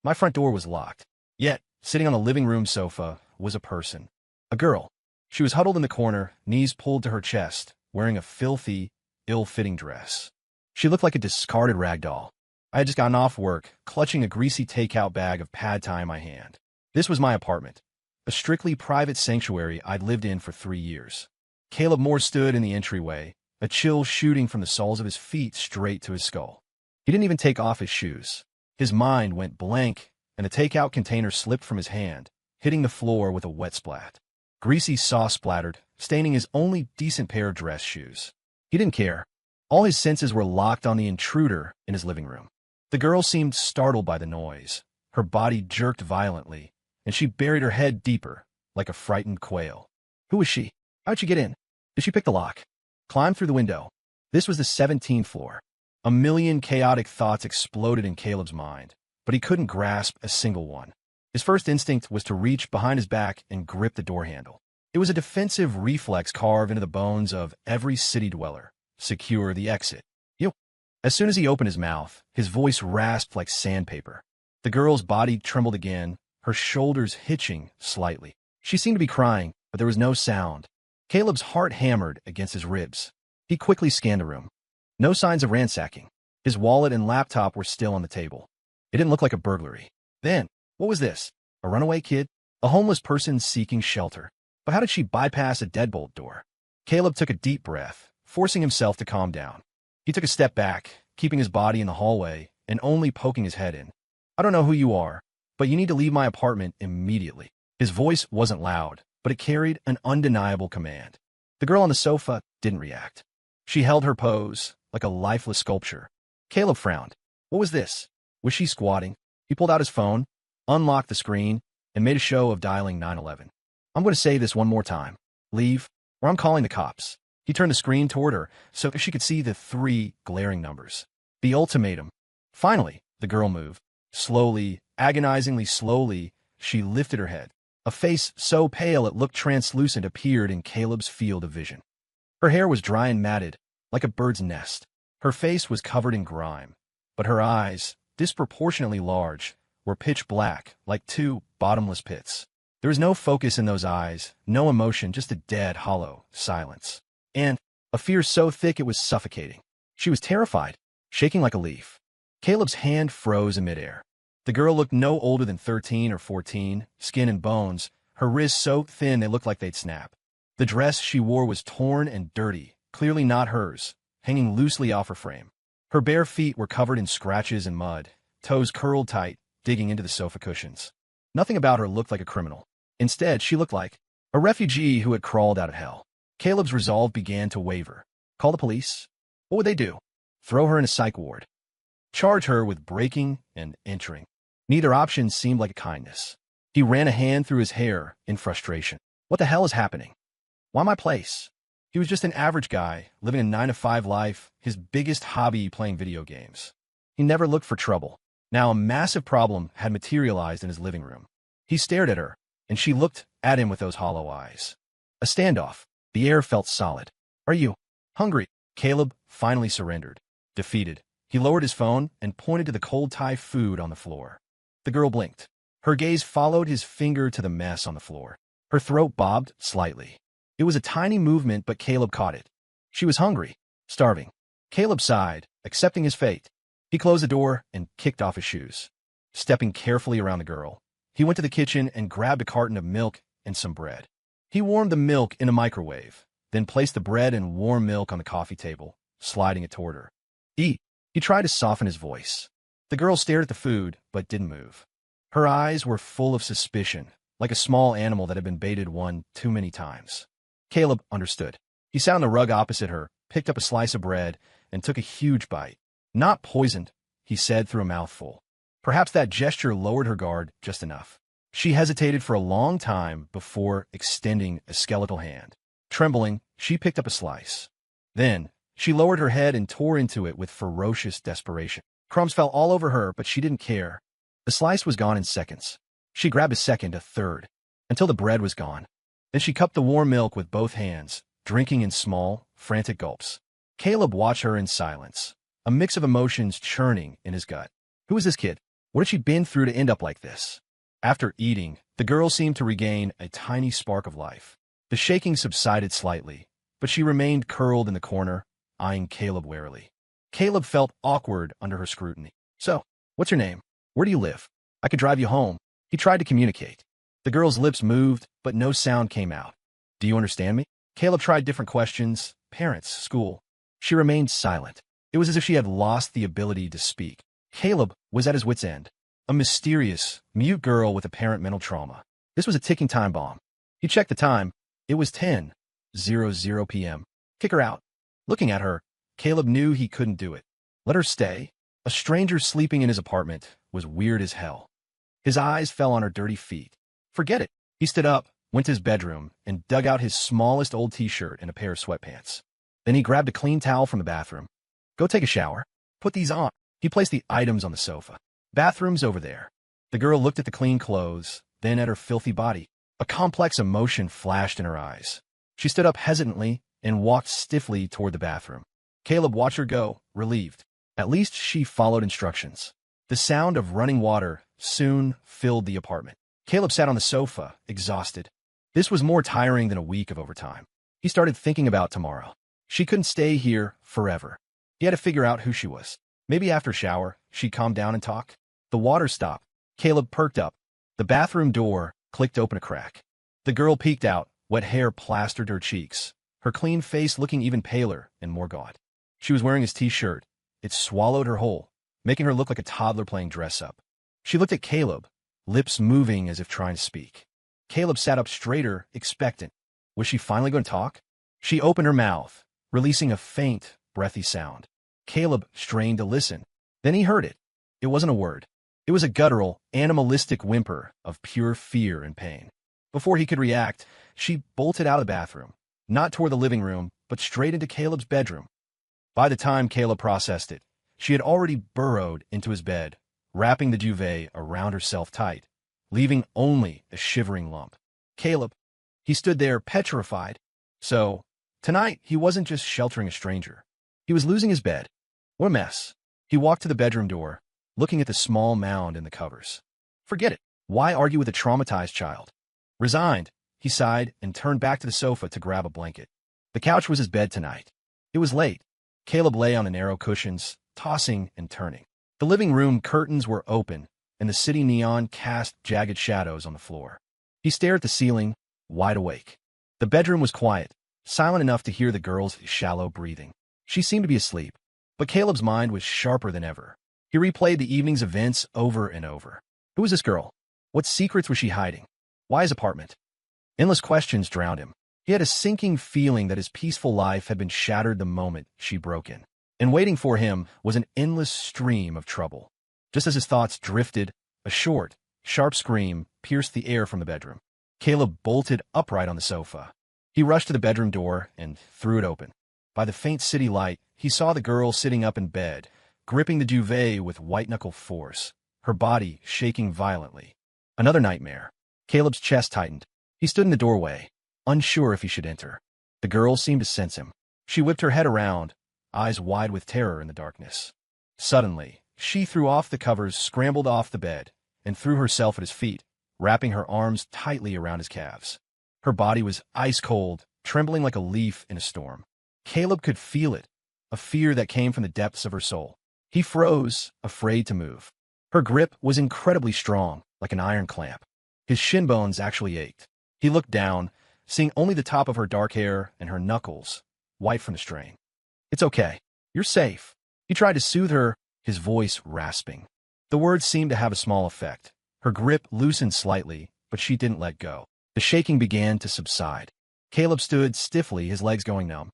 My front door was locked. Yet, sitting on the living room sofa was a person. A girl. She was huddled in the corner, knees pulled to her chest, wearing a filthy, ill-fitting dress. She looked like a discarded rag doll. I had just gotten off work, clutching a greasy takeout bag of pad thai in my hand. This was my apartment, a strictly private sanctuary I'd lived in for 3 years. Caleb Moore stood in the entryway, a chill shooting from the soles of his feet straight to his skull. He didn't even take off his shoes. His mind went blank, and the takeout container slipped from his hand, hitting the floor with a wet splat. Greasy sauce splattered, staining his only decent pair of dress shoes. He didn't care. All his senses were locked on the intruder in his living room. The girl seemed startled by the noise. Her body jerked violently, and she buried her head deeper, like a frightened quail. Who was she? How'd she get in? Did she pick the lock? Climb through the window? This was the 17th floor. A million chaotic thoughts exploded in Caleb's mind, but he couldn't grasp a single one. His first instinct was to reach behind his back and grip the door handle. It was a defensive reflex carved into the bones of every city dweller. Secure the exit. You. As soon as he opened his mouth, his voice rasped like sandpaper. The girl's body trembled again, her shoulders hitching slightly. She seemed to be crying, but there was no sound. Caleb's heart hammered against his ribs. He quickly scanned the room. No signs of ransacking. His wallet and laptop were still on the table. It didn't look like a burglary. Then, what was this? A runaway kid? A homeless person seeking shelter? But how did she bypass a deadbolt door? Caleb took a deep breath, forcing himself to calm down. He took a step back, keeping his body in the hallway and only poking his head in. I don't know who you are, but you need to leave my apartment immediately. His voice wasn't loud, but it carried an undeniable command. The girl on the sofa didn't react. She held her pose, like a lifeless sculpture. Caleb frowned. What was this? Was she squatting? He pulled out his phone, unlocked the screen, and made a show of dialing 911. I'm going to say this one more time. Leave, or I'm calling the cops. He turned the screen toward her so she could see the 3 glaring numbers. The ultimatum. Finally, the girl moved. Slowly, agonizingly slowly, she lifted her head. A face so pale it looked translucent appeared in Caleb's field of vision. Her hair was dry and matted, like a bird's nest. Her face was covered in grime, but her eyes, disproportionately large, were pitch black, like 2 bottomless pits. There was no focus in those eyes, no emotion, just a dead, hollow silence. And a fear so thick it was suffocating. She was terrified, shaking like a leaf. Caleb's hand froze in midair. The girl looked no older than 13 or 14, skin and bones, her wrists so thin they looked like they'd snap. The dress she wore was torn and dirty, clearly not hers, hanging loosely off her frame. Her bare feet were covered in scratches and mud, toes curled tight, digging into the sofa cushions. Nothing about her looked like a criminal. Instead, she looked like a refugee who had crawled out of hell. Caleb's resolve began to waver. Call the police? What would they do? Throw her in a psych ward? Charge her with breaking and entering? Neither option seemed like a kindness. He ran a hand through his hair in frustration. What the hell is happening? Why my place? He was just an average guy, living a 9-to-5 life, his biggest hobby playing video games. He never looked for trouble. Now a massive problem had materialized in his living room. He stared at her, and she looked at him with those hollow eyes. A standoff. The air felt solid. Are you hungry? Caleb finally surrendered. Defeated, he lowered his phone and pointed to the cold Thai food on the floor. The girl blinked. Her gaze followed his finger to the mess on the floor. Her throat bobbed slightly. It was a tiny movement, but Caleb caught it. She was hungry, starving. Caleb sighed, accepting his fate. He closed the door and kicked off his shoes. Stepping carefully around the girl, he went to the kitchen and grabbed a carton of milk and some bread. He warmed the milk in a microwave, then placed the bread and warm milk on the coffee table, sliding it toward her. Eat. He tried to soften his voice. The girl stared at the food, but didn't move. Her eyes were full of suspicion, like a small animal that had been baited one too many times. Caleb understood. He sat on the rug opposite her, picked up a slice of bread, and took a huge bite. Not poisoned, he said through a mouthful. Perhaps that gesture lowered her guard just enough. She hesitated for a long time before extending a skeletal hand. Trembling, she picked up a slice. Then, she lowered her head and tore into it with ferocious desperation. Crumbs fell all over her, but she didn't care. The slice was gone in seconds. She grabbed a second, a third, until the bread was gone. Then she cupped the warm milk with both hands, drinking in small, frantic gulps. Caleb watched her in silence, a mix of emotions churning in his gut. Who was this kid? What had she been through to end up like this? After eating, the girl seemed to regain a tiny spark of life. The shaking subsided slightly, but she remained curled in the corner, eyeing Caleb warily. Caleb felt awkward under her scrutiny. So, what's your name? Where do you live? I could drive you home. He tried to communicate. The girl's lips moved, but no sound came out. Do you understand me? Caleb tried different questions. Parents, school. She remained silent. It was as if she had lost the ability to speak. Caleb was at his wit's end. A mysterious, mute girl with apparent mental trauma. This was a ticking time bomb. He checked the time. It was 10:00 p.m. Kick her out. Looking at her, Caleb knew he couldn't do it. Let her stay. A stranger sleeping in his apartment was weird as hell. His eyes fell on her dirty feet. Forget it. He stood up, went to his bedroom, and dug out his smallest old t-shirt and a pair of sweatpants. Then he grabbed a clean towel from the bathroom. Go take a shower. Put these on. He placed the items on the sofa. Bathroom's over there. The girl looked at the clean clothes, then at her filthy body. A complex emotion flashed in her eyes. She stood up hesitantly and walked stiffly toward the bathroom. Caleb watched her go, relieved. At least she followed instructions. The sound of running water soon filled the apartment. Caleb sat on the sofa, exhausted. This was more tiring than a week of overtime. He started thinking about tomorrow. She couldn't stay here forever. He had to figure out who she was. Maybe after shower, she'd calm down and talk. The water stopped. Caleb perked up. The bathroom door clicked open a crack. The girl peeked out, wet hair plastered her cheeks, her clean face looking even paler and more gaunt. She was wearing his t-shirt. It swallowed her whole, making her look like a toddler playing dress-up. She looked at Caleb, lips moving as if trying to speak. Caleb sat up straighter, expectant. Was she finally going to talk? She opened her mouth, releasing a faint, breathy sound. Caleb strained to listen. Then he heard it. It wasn't a word. It was a guttural, animalistic whimper of pure fear and pain. Before he could react, she bolted out of the bathroom, not toward the living room, but straight into Caleb's bedroom. By the time Caleb processed it, she had already burrowed into his bed, wrapping the duvet around herself tight, leaving only a shivering lump. Caleb, he stood there petrified. So, tonight he wasn't just sheltering a stranger. He was losing his bed. What a mess. He walked to the bedroom door, looking at the small mound in the covers. Forget it. Why argue with a traumatized child? Resigned, he sighed and turned back to the sofa to grab a blanket. The couch was his bed tonight. It was late. Caleb lay on the narrow cushions, tossing and turning. The living room curtains were open, and the city neon cast jagged shadows on the floor. He stared at the ceiling, wide awake. The bedroom was quiet, silent enough to hear the girl's shallow breathing. She seemed to be asleep, but Caleb's mind was sharper than ever. He replayed the evening's events over and over. Who was this girl? What secrets was she hiding? Why his apartment? Endless questions drowned him. He had a sinking feeling that his peaceful life had been shattered the moment she broke in. And waiting for him was an endless stream of trouble. Just as his thoughts drifted, a short, sharp scream pierced the air from the bedroom. Caleb bolted upright on the sofa. He rushed to the bedroom door and threw it open. By the faint city light, he saw the girl sitting up in bed, gripping the duvet with white-knuckle force, her body shaking violently. Another nightmare. Caleb's chest tightened. He stood in the doorway, unsure if he should enter. The girl seemed to sense him. She whipped her head around, eyes wide with terror in the darkness. Suddenly, she threw off the covers, scrambled off the bed, and threw herself at his feet, wrapping her arms tightly around his calves. Her body was ice-cold, trembling like a leaf in a storm. Caleb could feel it, a fear that came from the depths of her soul. He froze, afraid to move. Her grip was incredibly strong, like an iron clamp. His shin bones actually ached. He looked down, seeing only the top of her dark hair and her knuckles, white from the strain. It's okay. You're safe. He tried to soothe her, his voice rasping. The words seemed to have a small effect. Her grip loosened slightly, but she didn't let go. The shaking began to subside. Caleb stood stiffly, his legs going numb.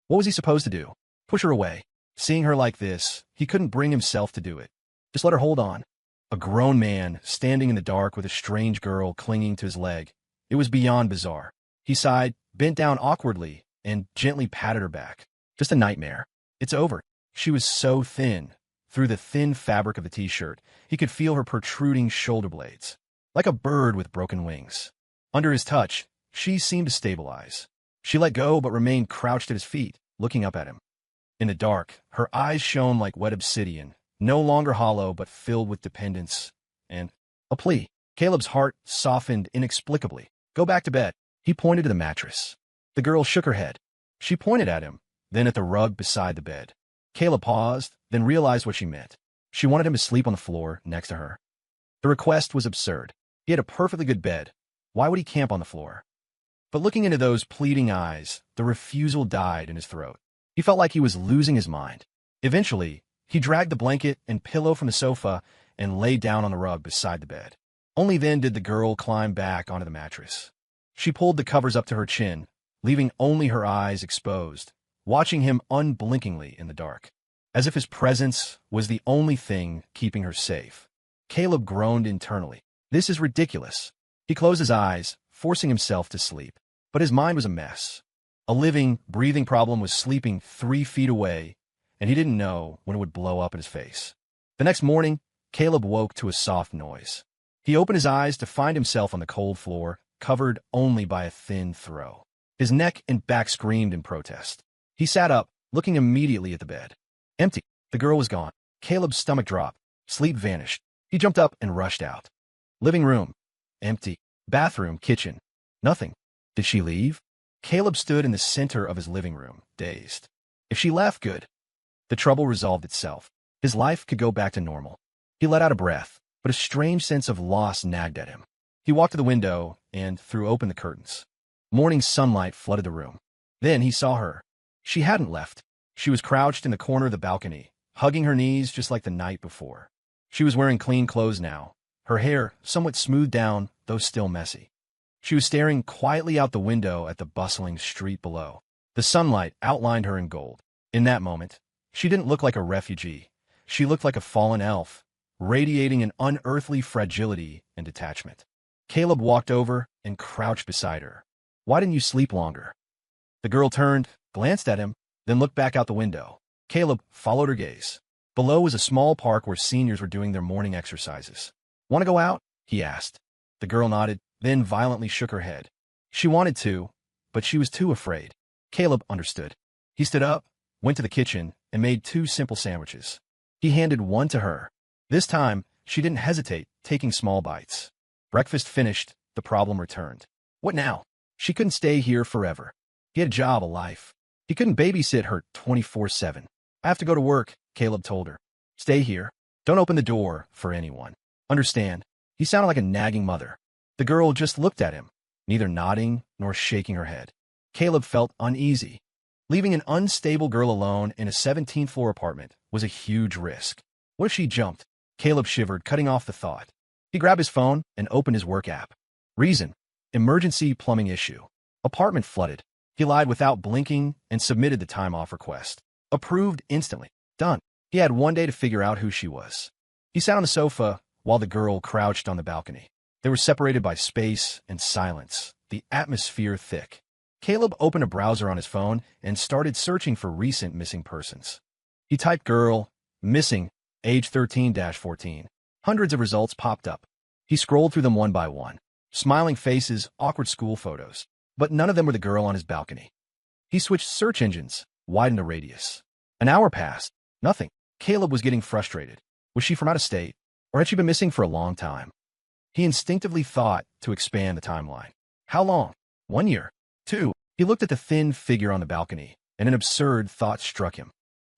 What was he supposed to do? Push her away. Seeing her like this, he couldn't bring himself to do it. Just let her hold on. A grown man, standing in the dark with a strange girl clinging to his leg. It was beyond bizarre. He sighed, bent down awkwardly, and gently patted her back. Just a nightmare. It's over. She was so thin. Through the thin fabric of the t-shirt, he could feel her protruding shoulder blades. Like a bird with broken wings. Under his touch, she seemed to stabilize. She let go but remained crouched at his feet, looking up at him. In the dark, her eyes shone like wet obsidian, no longer hollow but filled with dependence and a plea. Caleb's heart softened inexplicably. Go back to bed. He pointed to the mattress. The girl shook her head. She pointed at him, then at the rug beside the bed. Caleb paused, then realized what she meant. She wanted him to sleep on the floor next to her. The request was absurd. He had a perfectly good bed. Why would he camp on the floor? But looking into those pleading eyes, the refusal died in his throat. He felt like he was losing his mind. Eventually, he dragged the blanket and pillow from the sofa and lay down on the rug beside the bed. Only then did the girl climb back onto the mattress. She pulled the covers up to her chin, leaving only her eyes exposed, watching him unblinkingly in the dark, as if his presence was the only thing keeping her safe. Caleb groaned internally. This is ridiculous. He closed his eyes, forcing himself to sleep. But his mind was a mess. A living, breathing problem was sleeping 3 feet away, and he didn't know when it would blow up in his face. The next morning, Caleb woke to a soft noise. He opened his eyes to find himself on the cold floor, covered only by a thin throw. His neck and back screamed in protest. He sat up, looking immediately at the bed. Empty. The girl was gone. Caleb's stomach dropped. Sleep vanished. He jumped up and rushed out. Living room. Empty. Bathroom, kitchen. Nothing. Did she leave? Caleb stood in the center of his living room, dazed. If she left, good. The trouble resolved itself. His life could go back to normal. He let out a breath, but a strange sense of loss nagged at him. He walked to the window and threw open the curtains. Morning sunlight flooded the room. Then he saw her. She hadn't left. She was crouched in the corner of the balcony, hugging her knees just like the night before. She was wearing clean clothes now, her hair somewhat smoothed down, though still messy. She was staring quietly out the window at the bustling street below. The sunlight outlined her in gold. In that moment, she didn't look like a refugee. She looked like a fallen elf, radiating an unearthly fragility and detachment. Caleb walked over and crouched beside her. Why didn't you sleep longer? The girl turned, glanced at him, then looked back out the window. Caleb followed her gaze. Below was a small park where seniors were doing their morning exercises. Want to go out? He asked. The girl nodded, then violently shook her head. She wanted to, but she was too afraid. Caleb understood. He stood up, went to the kitchen, and made 2 simple sandwiches. He handed one to her. This time, she didn't hesitate, taking small bites. Breakfast finished, the problem returned. What now? She couldn't stay here forever. He had a job, a life. He couldn't babysit her 24/7. I have to go to work, Caleb told her. Stay here. Don't open the door for anyone. Understand? He sounded like a nagging mother. The girl just looked at him, neither nodding nor shaking her head. Caleb felt uneasy. Leaving an unstable girl alone in a 17th floor apartment was a huge risk. What if she jumped? Caleb shivered, cutting off the thought. He grabbed his phone and opened his work app. Reason: emergency plumbing issue. Apartment flooded. He lied without blinking and submitted the time-off request. Approved instantly. Done. He had one day to figure out who she was. He sat on the sofa while the girl crouched on the balcony. They were separated by space and silence, the atmosphere thick. Caleb opened a browser on his phone and started searching for recent missing persons. He typed girl, missing, age 13-14. Hundreds of results popped up. He scrolled through them one by one. Smiling faces, awkward school photos. But none of them were the girl on his balcony. He switched search engines, widened the radius. An hour passed. Nothing. Caleb was getting frustrated. Was she from out of state? Or had she been missing for a long time? He instinctively thought to expand the timeline. How long? 1 year? 2? He looked at the thin figure on the balcony, and an absurd thought struck him.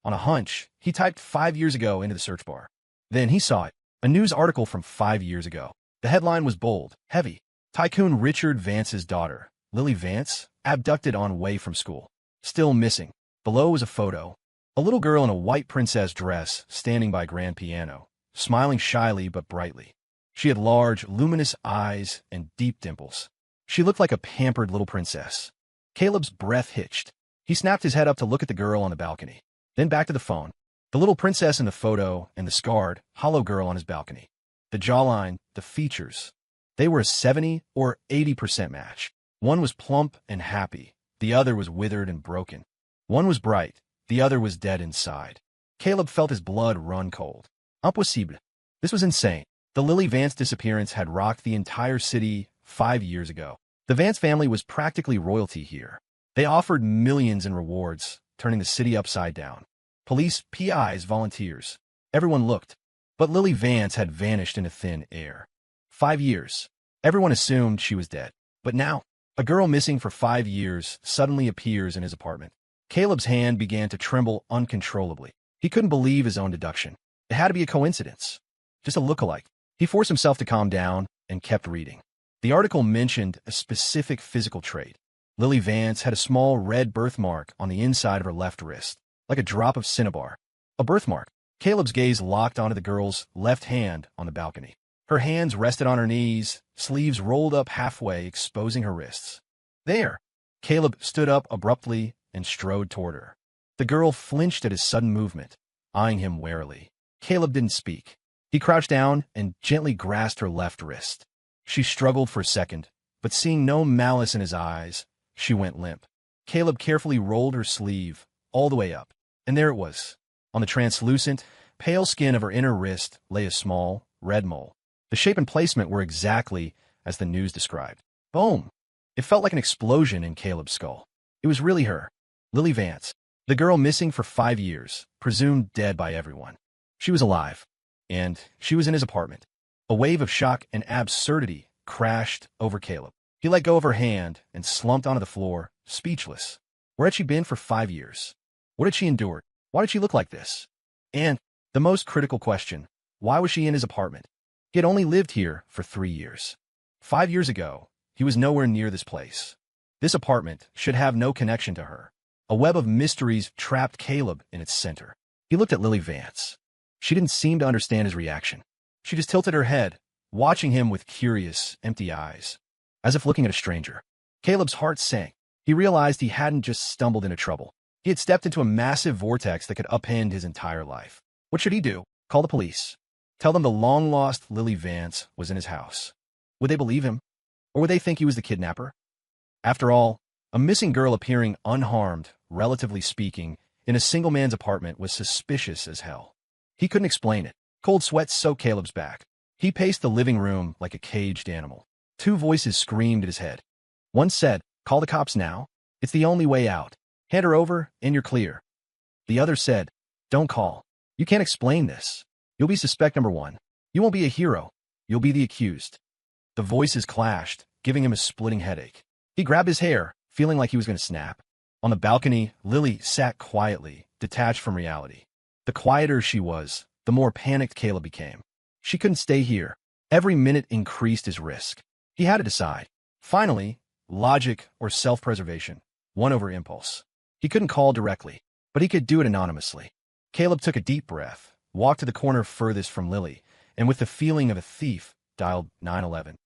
On a hunch, he typed 5 years ago into the search bar. Then he saw it. A news article from 5 years ago. The headline was bold, heavy. Tycoon Richard Vance's daughter, Lily Vance, abducted on way from school. Still missing. Below was a photo. A little girl in a white princess dress standing by a grand piano, smiling shyly but brightly. She had large, luminous eyes and deep dimples. She looked like a pampered little princess. Caleb's breath hitched. He snapped his head up to look at the girl on the balcony, then back to the phone. The little princess in the photo and the scarred, hollow girl on his balcony. The jawline, the features. They were a 70 or 80% match. One was plump and happy. The other was withered and broken. One was bright. The other was dead inside. Caleb felt his blood run cold. Impossible. This was insane. The Lily Vance disappearance had rocked the entire city 5 years ago. The Vance family was practically royalty here. They offered millions in rewards, turning the city upside down. Police, PIs, volunteers. Everyone looked, but Lily Vance had vanished into thin air. 5 years. Everyone assumed she was dead. But now, a girl missing for 5 years suddenly appears in his apartment. Caleb's hand began to tremble uncontrollably. He couldn't believe his own deduction. It had to be a coincidence. Just a look-alike. He forced himself to calm down and kept reading. The article mentioned a specific physical trait. Lily Vance had a small red birthmark on the inside of her left wrist, like a drop of cinnabar. A birthmark. Caleb's gaze locked onto the girl's left hand on the balcony. Her hands rested on her knees, sleeves rolled up halfway, exposing her wrists. There! Caleb stood up abruptly and strode toward her. The girl flinched at his sudden movement, eyeing him warily. Caleb didn't speak. He crouched down and gently grasped her left wrist. She struggled for a second, but seeing no malice in his eyes, she went limp. Caleb carefully rolled her sleeve all the way up, and there it was. On the translucent, pale skin of her inner wrist lay a small, red mole. The shape and placement were exactly as the news described. Boom! It felt like an explosion in Caleb's skull. It was really her, Lily Vance, the girl missing for 5 years, presumed dead by everyone. She was alive, and she was in his apartment. A wave of shock and absurdity crashed over Caleb. He let go of her hand and slumped onto the floor, speechless. Where had she been for 5 years? What had she endured? Why did she look like this? And, the most critical question, why was she in his apartment? He had only lived here for 3 years. 5 years ago, he was nowhere near this place. This apartment should have no connection to her. A web of mysteries trapped Caleb in its center. He looked at Lily Vance. She didn't seem to understand his reaction. She just tilted her head, watching him with curious, empty eyes, as if looking at a stranger. Caleb's heart sank. He realized he hadn't just stumbled into trouble. He had stepped into a massive vortex that could upend his entire life. What should he do? Call the police. Tell them the long-lost Lily Vance was in his house. Would they believe him? Or would they think he was the kidnapper? After all, a missing girl appearing unharmed, relatively speaking, in a single man's apartment was suspicious as hell. He couldn't explain it. Cold sweat soaked Caleb's back. He paced the living room like a caged animal. 2 voices screamed at his head. One said, "Call the cops now. It's the only way out. Hand her over, and you're clear." The other said, "Don't call. You can't explain this. You'll be suspect number 1. You won't be a hero. You'll be the accused." The voices clashed, giving him a splitting headache. He grabbed his hair, feeling like he was going to snap. On the balcony, Lily sat quietly, detached from reality. The quieter she was, the more panicked Caleb became. She couldn't stay here. Every minute increased his risk. He had to decide. Finally, logic or self-preservation won over impulse. He couldn't call directly, but he could do it anonymously. Caleb took a deep breath, walked to the corner furthest from Lily, and with the feeling of a thief, dialed 911.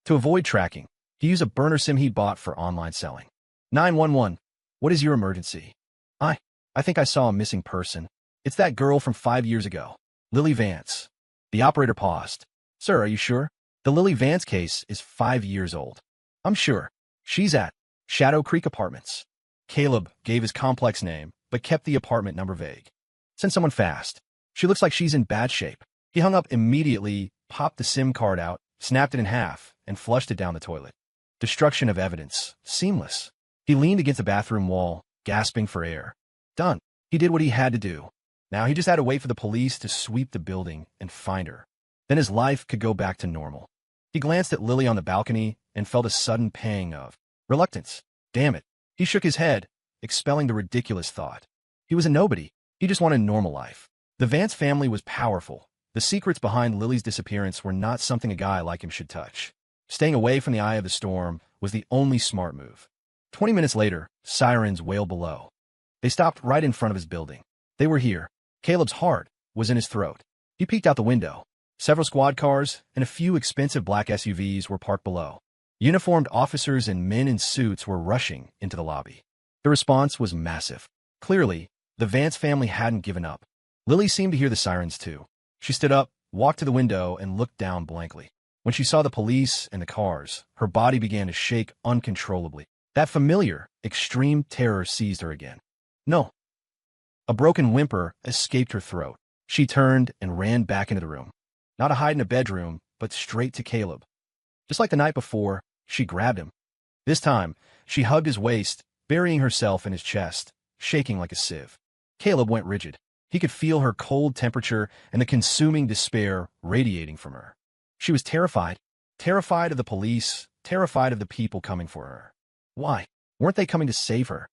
To avoid tracking, he used a burner SIM he bought for online selling. 911, what is your emergency? I think I saw a missing person. It's that girl from 5 years ago, Lily Vance. The operator paused. Sir, are you sure? The Lily Vance case is 5 years old. I'm sure. She's at Shadow Creek Apartments. Caleb gave his complex name, but kept the apartment number vague. Send someone fast. She looks like she's in bad shape. He hung up immediately, popped the SIM card out, snapped it in half, and flushed it down the toilet. Destruction of evidence. Seamless. He leaned against the bathroom wall, gasping for air. Done. He did what he had to do. Now he just had to wait for the police to sweep the building and find her. Then his life could go back to normal. He glanced at Lily on the balcony and felt a sudden pang of reluctance. Damn it. He shook his head, expelling the ridiculous thought. He was a nobody. He just wanted a normal life. The Vance family was powerful. The secrets behind Lily's disappearance were not something a guy like him should touch. Staying away from the eye of the storm was the only smart move. 20 minutes later, sirens wailed below. They stopped right in front of his building. They were here. Caleb's heart was in his throat. He peeked out the window. Several squad cars and a few expensive black SUVs were parked below. Uniformed officers and men in suits were rushing into the lobby. The response was massive. Clearly, the Vance family hadn't given up. Lily seemed to hear the sirens too. She stood up, walked to the window, and looked down blankly. When she saw the police and the cars, her body began to shake uncontrollably. That familiar, extreme terror seized her again. No. A broken whimper escaped her throat. She turned and ran back into the room. Not to hide in a bedroom, but straight to Caleb. Just like the night before, she grabbed him. This time, she hugged his waist, burying herself in his chest, shaking like a sieve. Caleb went rigid. He could feel her cold temperature and the consuming despair radiating from her. She was terrified. Terrified of the police, terrified of the people coming for her. Why? Weren't they coming to save her?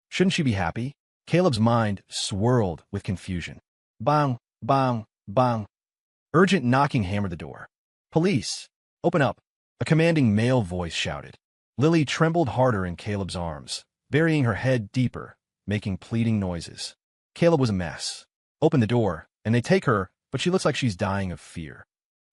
Shouldn't she be happy? Caleb's mind swirled with confusion. Bang, bang, bang. Urgent knocking hammered the door. Police! Open up! A commanding male voice shouted. Lily trembled harder in Caleb's arms, burying her head deeper, making pleading noises. Caleb was a mess. Open the door, and they take her, but she looks like she's dying of fear.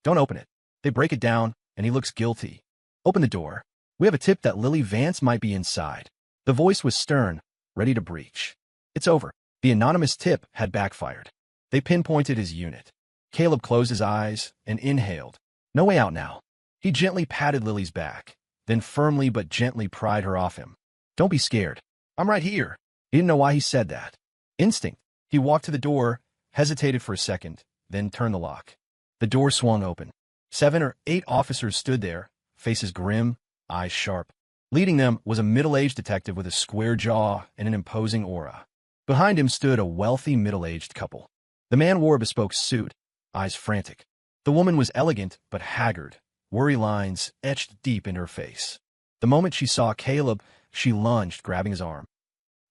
Don't open it. They break it down, and he looks guilty. Open the door. We have a tip that Lily Vance might be inside. The voice was stern, ready to breach. It's over. The anonymous tip had backfired. They pinpointed his unit. Caleb closed his eyes and inhaled. No way out now. He gently patted Lily's back, then firmly but gently pried her off him. Don't be scared. I'm right here. He didn't know why he said that. Instinct. He walked to the door, hesitated for a second, then turned the lock. The door swung open. 7 or 8 officers stood there, faces grim, eyes sharp. Leading them was a middle-aged detective with a square jaw and an imposing aura. Behind him stood a wealthy middle-aged couple. The man wore a bespoke suit, eyes frantic. The woman was elegant but haggard, worry lines etched deep into her face. The moment she saw Caleb, she lunged, grabbing his arm.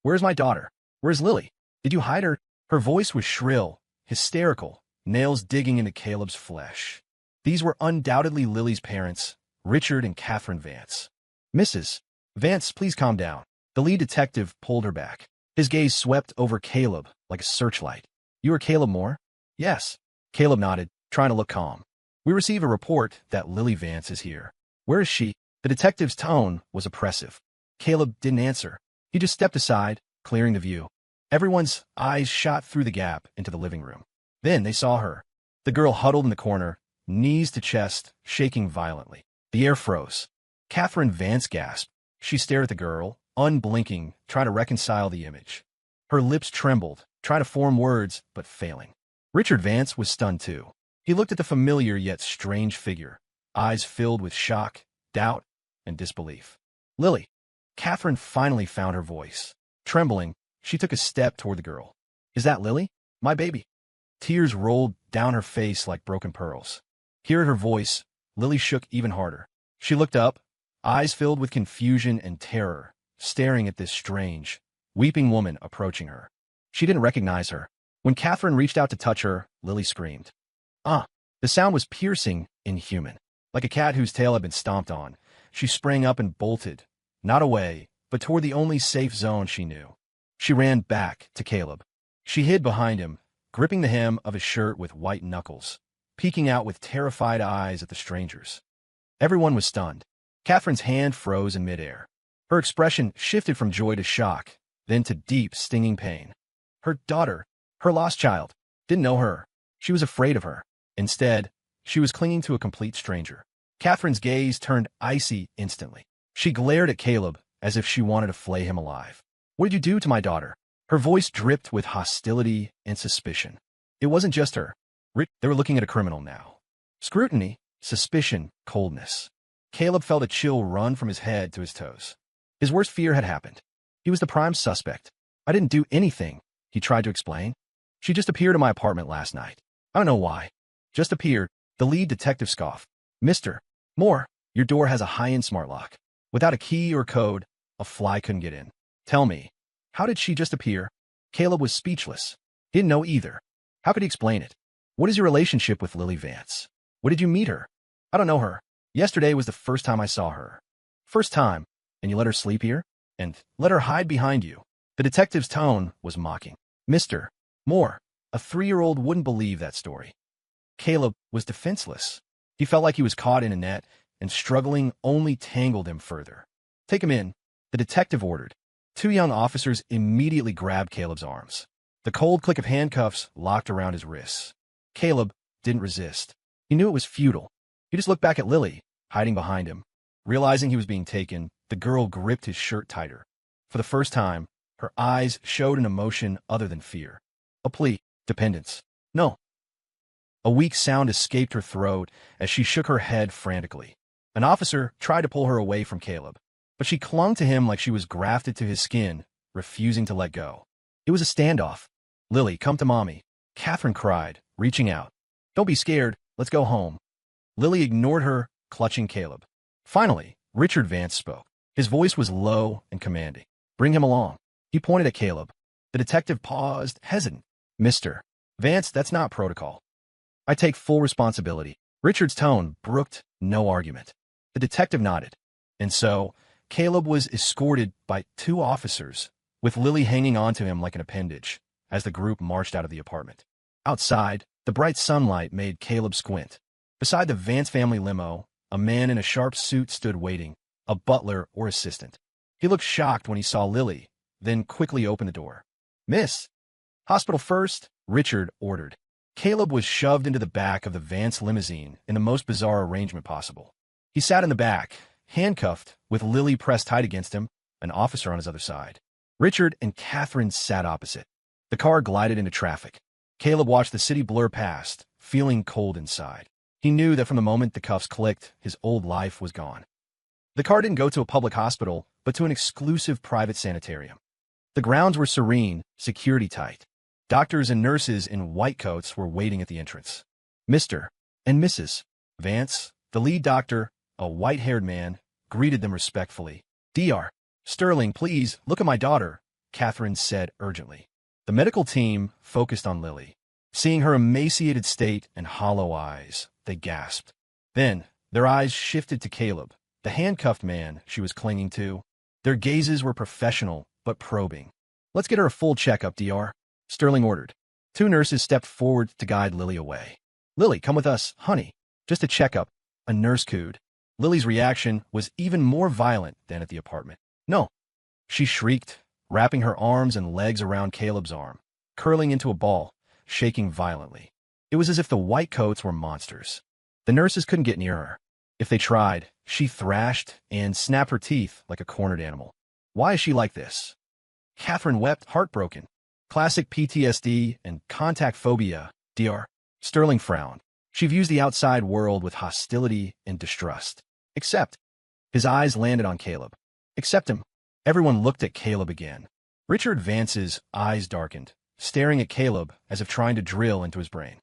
Where's my daughter? Where's Lily? Did you hide her? Her voice was shrill, hysterical, nails digging into Caleb's flesh. These were undoubtedly Lily's parents, Richard and Catherine Vance. Mrs. Vance, please calm down. The lead detective pulled her back. His gaze swept over Caleb like a searchlight. You are Caleb Moore? Yes. Caleb nodded, trying to look calm. We receive a report that Lily Vance is here. Where is she? The detective's tone was oppressive. Caleb didn't answer. He just stepped aside, clearing the view. Everyone's eyes shot through the gap into the living room. Then they saw her. The girl huddled in the corner, knees to chest, shaking violently. The air froze. Catherine Vance gasped. She stared at the girl, unblinking, trying to reconcile the image. Her lips trembled, trying to form words, but failing. Richard Vance was stunned too. He looked at the familiar yet strange figure, eyes filled with shock, doubt, and disbelief. Lily. Catherine finally found her voice. Trembling, she took a step toward the girl. Is that Lily? My baby. Tears rolled down her face like broken pearls. Hearing her voice, Lily shook even harder. She looked up, eyes filled with confusion and terror, staring at this strange, weeping woman approaching her. She didn't recognize her. When Catherine reached out to touch her, Lily screamed. Ah! The sound was piercing, inhuman. Like a cat whose tail had been stomped on, she sprang up and bolted, not away, but toward the only safe zone she knew. She ran back to Caleb. She hid behind him, gripping the hem of his shirt with white knuckles, peeking out with terrified eyes at the strangers. Everyone was stunned. Catherine's hand froze in midair. Her expression shifted from joy to shock, then to deep, stinging pain. Her daughter, her lost child, didn't know her. She was afraid of her. Instead, she was clinging to a complete stranger. Catherine's gaze turned icy instantly. She glared at Caleb as if she wanted to flay him alive. What did you do to my daughter? Her voice dripped with hostility and suspicion. It wasn't just her. They were looking at a criminal now. Scrutiny, suspicion, coldness. Caleb felt a chill run from his head to his toes. His worst fear had happened. He was the prime suspect. I didn't do anything, he tried to explain. She just appeared in my apartment last night. I don't know why. Just appeared. The lead detective scoffed. Mr. Moore, your door has a high-end smart lock. Without a key or code, a fly couldn't get in. Tell me, how did she just appear? Caleb was speechless. He didn't know either. How could he explain it? What is your relationship with Lily Vance? When did you meet her? I don't know her. Yesterday was the first time I saw her. First time, and you let her sleep here? And let her hide behind you. The detective's tone was mocking. Mr. Moore, a 3-year-old wouldn't believe that story. Caleb was defenseless. He felt like he was caught in a net, and struggling only tangled him further. Take him in, the detective ordered. 2 young officers immediately grabbed Caleb's arms. The cold click of handcuffs locked around his wrists. Caleb didn't resist. He knew it was futile. He just looked back at Lily, hiding behind him. Realizing he was being taken, the girl gripped his shirt tighter. For the first time, her eyes showed an emotion other than fear. A plea, dependence. No. A weak sound escaped her throat as she shook her head frantically. An officer tried to pull her away from Caleb, but she clung to him like she was grafted to his skin, refusing to let go. It was a standoff. Lily, come to mommy, Catherine cried, reaching out. Don't be scared, let's go home. Lily ignored her, clutching Caleb. Finally, Richard Vance spoke. His voice was low and commanding. Bring him along. He pointed at Caleb. The detective paused, hesitant. Mr. Vance, that's not protocol. I take full responsibility. Richard's tone brooked no argument. The detective nodded. And so, Caleb was escorted by 2 officers, with Lily hanging onto him like an appendage, as the group marched out of the apartment. Outside, the bright sunlight made Caleb squint. Beside the Vance family limo, a man in a sharp suit stood waiting, a butler or assistant. He looked shocked when he saw Lily, then quickly opened the door. Miss, hospital first, Richard ordered. Caleb was shoved into the back of the Vance limousine in the most bizarre arrangement possible. He sat in the back, handcuffed, with Lily pressed tight against him, an officer on his other side. Richard and Catherine sat opposite. The car glided into traffic. Caleb watched the city blur past, feeling cold inside. He knew that from the moment the cuffs clicked, his old life was gone. The car didn't go to a public hospital, but to an exclusive private sanitarium. The grounds were serene, security tight. Doctors and nurses in white coats were waiting at the entrance. Mr. and Mrs. Vance, the lead doctor, a white-haired man, greeted them respectfully. Dr. Sterling, please, look at my daughter, Catherine said urgently. The medical team focused on Lily. Seeing her emaciated state and hollow eyes, they gasped. Then, their eyes shifted to Caleb, the handcuffed man she was clinging to. Their gazes were professional, but probing. Let's get her a full checkup, Dr. Sterling ordered. 2 nurses stepped forward to guide Lily away. Lily, come with us, honey. Just a checkup, a nurse cooed. Lily's reaction was even more violent than at the apartment. No, she shrieked, wrapping her arms and legs around Caleb's arm, curling into a ball, shaking violently. It was as if the white coats were monsters. The nurses couldn't get near her. If they tried, she thrashed and snapped her teeth like a cornered animal. Why is she like this? Catherine wept, heartbroken. Classic PTSD and contact phobia, Dr. Sterling frowned. She views the outside world with hostility and distrust. Except, his eyes landed on Caleb. Accept him. Everyone looked at Caleb again. Richard Vance's eyes darkened, staring at Caleb as if trying to drill into his brain.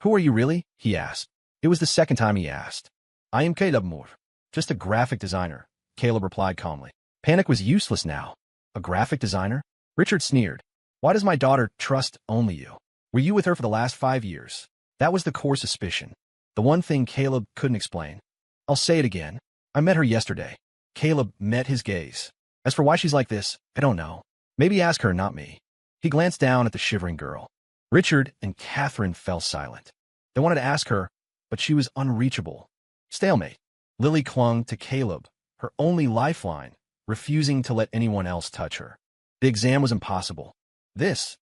Who are you really? He asked. It was the second time he asked. I am Caleb Moore. Just a graphic designer, Caleb replied calmly. Panic was useless now. A graphic designer? Richard sneered. Why does my daughter trust only you? Were you with her for the last 5 years? That was the core suspicion. The one thing Caleb couldn't explain. I'll say it again. I met her yesterday. Caleb met his gaze. As for why she's like this, I don't know. Maybe ask her, not me. He glanced down at the shivering girl. Richard and Catherine fell silent. They wanted to ask her, but she was unreachable. Stalemate. Lily clung to Caleb, her only lifeline, refusing to let anyone else touch her. The exam was impossible. This,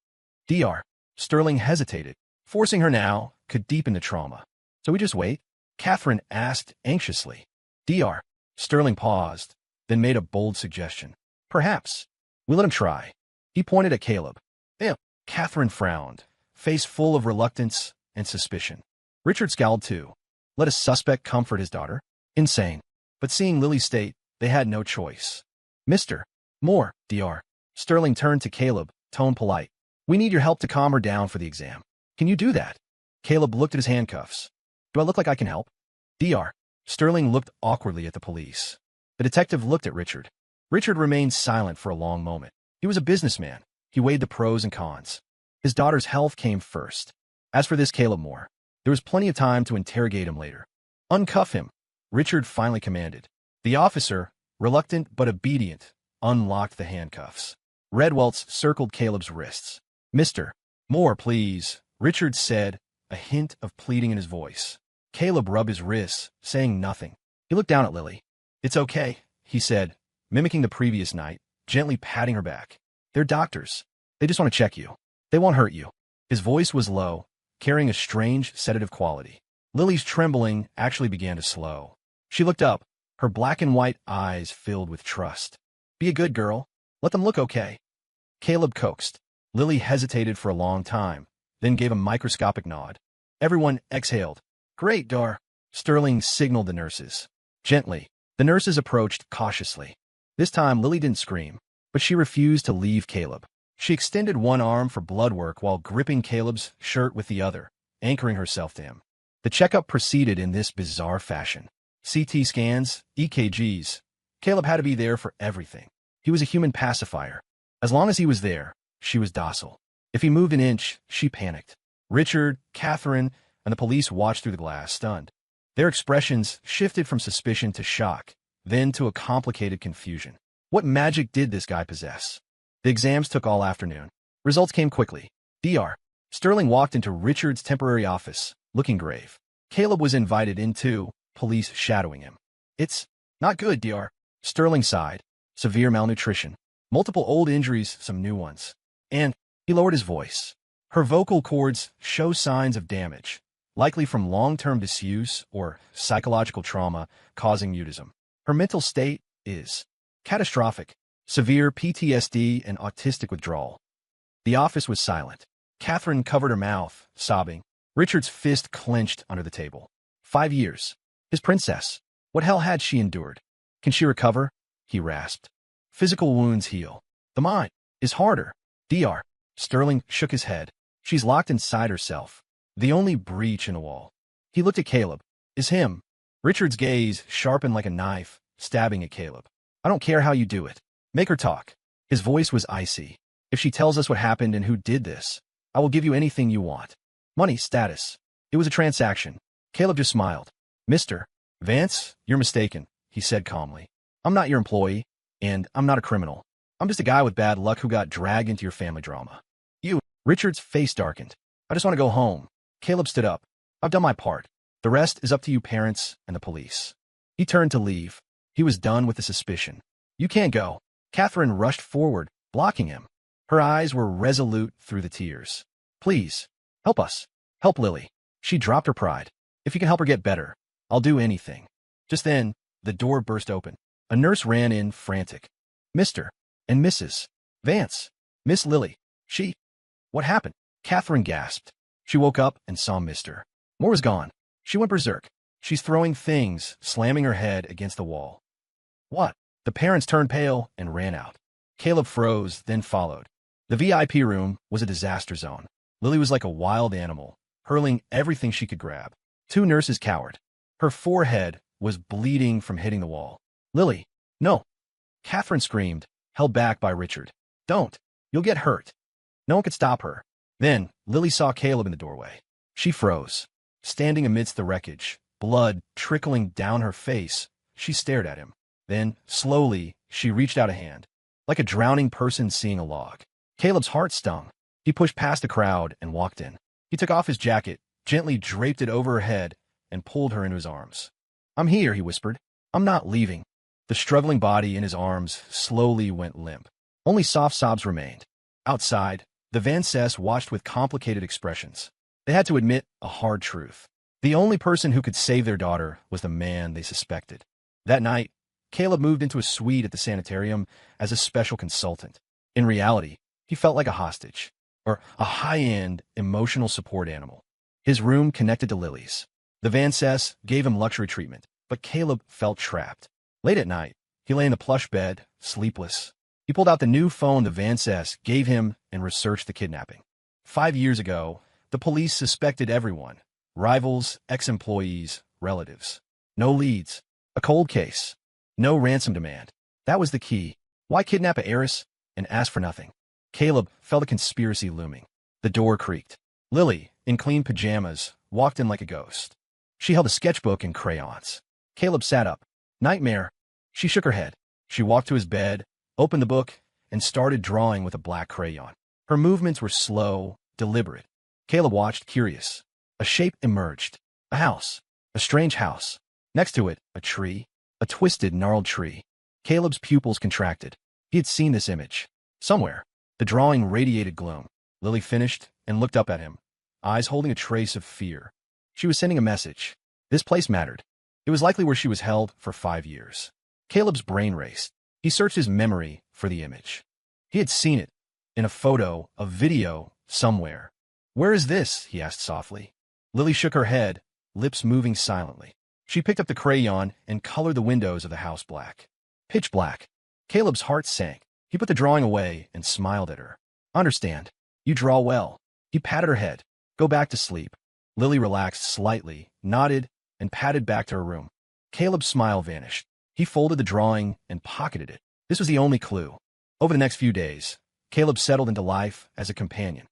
Dr. Sterling hesitated. Forcing her now could deepen the trauma. So we just wait? Catherine asked anxiously. Dr. Sterling paused, then made a bold suggestion. Perhaps. We let him try. He pointed at Caleb. Ew. Catherine frowned, face full of reluctance and suspicion. Richard scowled too. Let a suspect comfort his daughter? Insane. But seeing Lily's state, they had no choice. Mr. Moore, Dr. Sterling turned to Caleb, tone polite. We need your help to calm her down for the exam. Can you do that? Caleb looked at his handcuffs. Do I look like I can help? Dr. Sterling looked awkwardly at the police. The detective looked at Richard. Richard remained silent for a long moment. He was a businessman. He weighed the pros and cons. His daughter's health came first. As for this Caleb Moore, there was plenty of time to interrogate him later. Uncuff him, Richard finally commanded. The officer, reluctant but obedient, unlocked the handcuffs. Red welts circled Caleb's wrists. Mr. Moore, please, Richard said, a hint of pleading in his voice. Caleb rubbed his wrists, saying nothing. He looked down at Lily. It's okay, he said, mimicking the previous night, gently patting her back. They're doctors. They just want to check you. They won't hurt you. His voice was low, carrying a strange sedative quality. Lily's trembling actually began to slow. She looked up, her black and white eyes filled with trust. Be a good girl. Let them look okay. Caleb coaxed. Lily hesitated for a long time, then gave a microscopic nod. Everyone exhaled. Great, Dr. Sterling signaled the nurses. Gently, the nurses approached cautiously. This time, Lily didn't scream, but she refused to leave Caleb. She extended one arm for blood work while gripping Caleb's shirt with the other, anchoring herself to him. The checkup proceeded in this bizarre fashion. CT scans, EKGs. Caleb had to be there for everything. He was a human pacifier. As long as he was there, she was docile. If he moved an inch, she panicked. Richard, Catherine, and the police watched through the glass, stunned. Their expressions shifted from suspicion to shock, then to a complicated confusion. What magic did this guy possess? The exams took all afternoon. Results came quickly. Dr. Sterling walked into Richard's temporary office, looking grave. Caleb was invited in too, police shadowing him. It's not good, Dr. Sterling sighed. Severe malnutrition. Multiple old injuries, some new ones. And he lowered his voice. Her vocal cords show signs of damage, likely from long-term disuse or psychological trauma causing mutism. Her mental state is catastrophic, severe PTSD and autistic withdrawal. The office was silent. Catherine covered her mouth, sobbing. Richard's fist clenched under the table. 5 years. His princess. What hell had she endured? Can she recover? He rasped. Physical wounds heal. The mind is harder. Dr. Sterling shook his head. She's locked inside herself. The only breach in a wall. He looked at Caleb. Is him. Richard's gaze sharpened like a knife, stabbing at Caleb. I don't care how you do it. Make her talk. His voice was icy. If she tells us what happened and who did this, I will give you anything you want. Money, status. It was a transaction. Caleb just smiled. Mr. Vance, you're mistaken, he said calmly. I'm not your employee, and I'm not a criminal. I'm just a guy with bad luck who got dragged into your family drama. You. Richard's face darkened. I just want to go home. Caleb stood up. I've done my part. The rest is up to you parents and the police. He turned to leave. He was done with the suspicion. You can't go. Catherine rushed forward, blocking him. Her eyes were resolute through the tears. Please, help us. Help Lily. She dropped her pride. If you can help her get better, I'll do anything. Just then, the door burst open. A nurse ran in, frantic. Mr. and Mrs. Vance. Miss Lily. She. What happened? Catherine gasped. She woke up and saw Mr. Moore was gone. She went berserk. She's throwing things, slamming her head against the wall. What? The parents turned pale and ran out. Caleb froze, then followed. The VIP room was a disaster zone. Lily was like a wild animal, hurling everything she could grab. 2 nurses cowered. Her forehead was bleeding from hitting the wall. Lily, no. Catherine screamed, held back by Richard. Don't. You'll get hurt. No one could stop her. Then, Lily saw Caleb in the doorway. She froze. Standing amidst the wreckage, blood trickling down her face, she stared at him. Then, slowly, she reached out a hand, like a drowning person seeing a log. Caleb's heart stung. He pushed past the crowd and walked in. He took off his jacket, gently draped it over her head, and pulled her into his arms. I'm here, he whispered. I'm not leaving. The struggling body in his arms slowly went limp. Only soft sobs remained. Outside, the Vances watched with complicated expressions. They had to admit a hard truth. The only person who could save their daughter was the man they suspected. That night, Caleb moved into a suite at the sanitarium as a special consultant. In reality, he felt like a hostage, or a high-end emotional support animal. His room connected to Lily's. The Vances gave him luxury treatment, but Caleb felt trapped. Late at night, he lay in the plush bed, sleepless. He pulled out the new phone the Vances gave him and researched the kidnapping. 5 years ago, the police suspected everyone. Rivals, ex-employees, relatives. No leads. A cold case. No ransom demand. That was the key. Why kidnap an heiress and ask for nothing? Caleb felt a conspiracy looming. The door creaked. Lily, in clean pajamas, walked in like a ghost. She held a sketchbook and crayons. Caleb sat up. Nightmare. She shook her head. She walked to his bed, opened the book, and started drawing with a black crayon. Her movements were slow, deliberate. Caleb watched, curious. A shape emerged. A house. A strange house. Next to it, a tree. A twisted, gnarled tree. Caleb's pupils contracted. He had seen this image. Somewhere. The drawing radiated gloom. Lily finished and looked up at him, eyes holding a trace of fear. She was sending a message. This place mattered. It was likely where she was held for 5 years. Caleb's brain raced. He searched his memory for the image. He had seen it. In a photo, a video, somewhere. Where is this? He asked softly. Lily shook her head, lips moving silently. She picked up the crayon and colored the windows of the house black. Pitch black. Caleb's heart sank. He put the drawing away and smiled at her. Understand. You draw well. He patted her head. Go back to sleep. Lily relaxed slightly, nodded, and padded back to her room. Caleb's smile vanished. He folded the drawing and pocketed it. This was the only clue. Over the next few days, Caleb settled into life as a companion.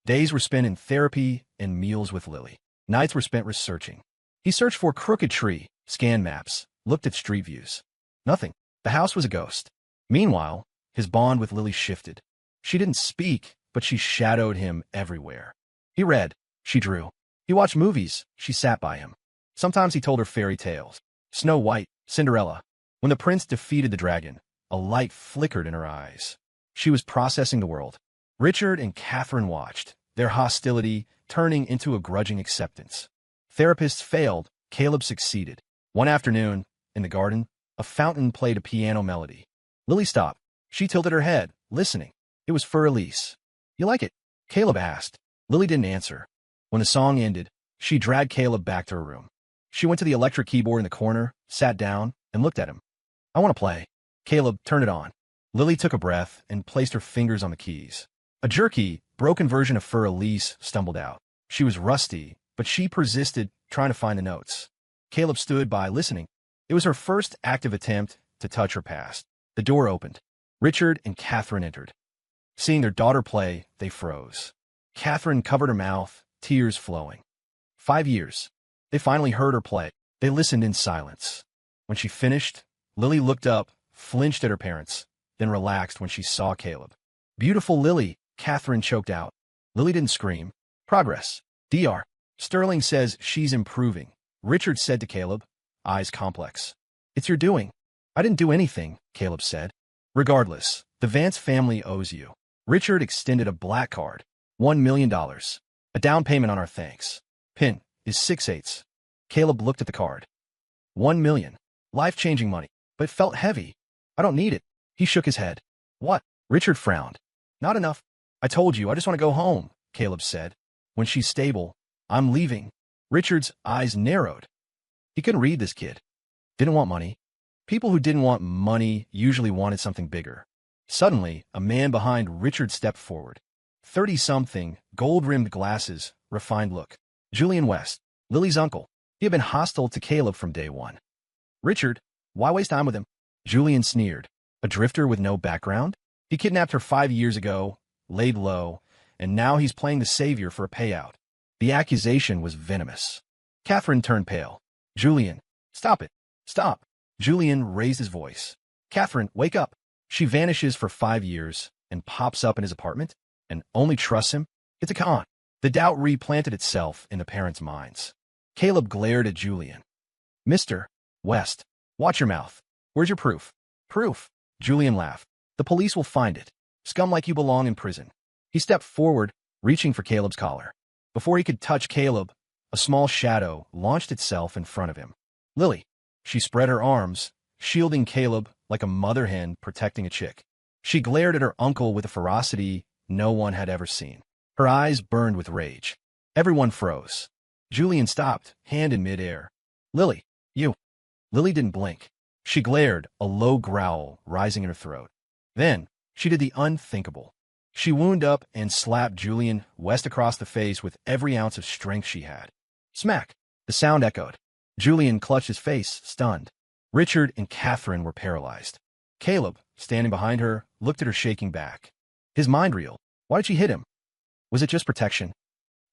Days were spent in therapy and meals with Lily. Nights were spent researching. He searched for Crooked Tree, scanned maps, looked at street views. Nothing. The house was a ghost. Meanwhile, his bond with Lily shifted. She didn't speak, but she shadowed him everywhere. He read. She drew. He watched movies. She sat by him. Sometimes he told her fairy tales. Snow White, Cinderella. When the prince defeated the dragon, a light flickered in her eyes. She was processing the world. Richard and Catherine watched, their hostility turning into a grudging acceptance. Therapists failed. Caleb succeeded. One afternoon, in the garden, a fountain played a piano melody. Lily stopped. She tilted her head, listening. It was for Elise. You like it? Caleb asked. Lily didn't answer. When the song ended, she dragged Caleb back to her room. She went to the electric keyboard in the corner, sat down, and looked at him. I want to play. Caleb turned it on. Lily took a breath and placed her fingers on the keys. A jerky, broken version of For Elise stumbled out. She was rusty, but she persisted, trying to find the notes. Caleb stood by, listening. It was her first active attempt to touch her past. The door opened. Richard and Catherine entered. Seeing their daughter play, they froze. Catherine covered her mouth, tears flowing. 5 years. They finally heard her play. They listened in silence. When she finished, Lily looked up, flinched at her parents, then relaxed when she saw Caleb. Beautiful Lily, Catherine choked out. Lily didn't scream. Progress. Dr. Sterling says she's improving. Richard said to Caleb, eyes complex. It's your doing. I didn't do anything, Caleb said. Regardless, the Vance family owes you. Richard extended a black card. $1 million. A down payment on our thanks. PIN is 6/8. Caleb looked at the card. 1 million. Life-changing money, but it felt heavy. I don't need it. He shook his head. What? Richard frowned. Not enough. I told you, I just want to go home, Caleb said. When she's stable, I'm leaving. Richard's eyes narrowed. He couldn't read this kid. Didn't want money. People who didn't want money usually wanted something bigger. Suddenly, a man behind Richard stepped forward. 30-something, gold-rimmed glasses, refined look. Julian West, Lily's uncle. He had been hostile to Caleb from day one. Richard, why waste time with him? Julian sneered. A drifter with no background? He kidnapped her 5 years ago, laid low, and now he's playing the savior for a payout. The accusation was venomous. Catherine turned pale. Julian, stop it. Stop. Julian raised his voice. Catherine, wake up. She vanishes for 5 years and pops up in his apartment and only trusts him? It's a con. The doubt replanted itself in the parents' minds. Caleb glared at Julian. Mr. West, watch your mouth. Where's your proof? Proof. Julian laughed. The police will find it. Scum like you belong in prison. He stepped forward, reaching for Caleb's collar. Before he could touch Caleb, a small shadow launched itself in front of him. Lily. She spread her arms, shielding Caleb like a mother hen protecting a chick. She glared at her uncle with a ferocity no one had ever seen. Her eyes burned with rage. Everyone froze. Julian stopped, hand in midair. Lily, you. Lily didn't blink. She glared, a low growl rising in her throat. Then, she did the unthinkable. She wound up and slapped Julian West across the face with every ounce of strength she had. Smack! The sound echoed. Julian clutched his face, stunned. Richard and Catherine were paralyzed. Caleb, standing behind her, looked at her shaking back. His mind reeled. Why did she hit him? Was it just protection?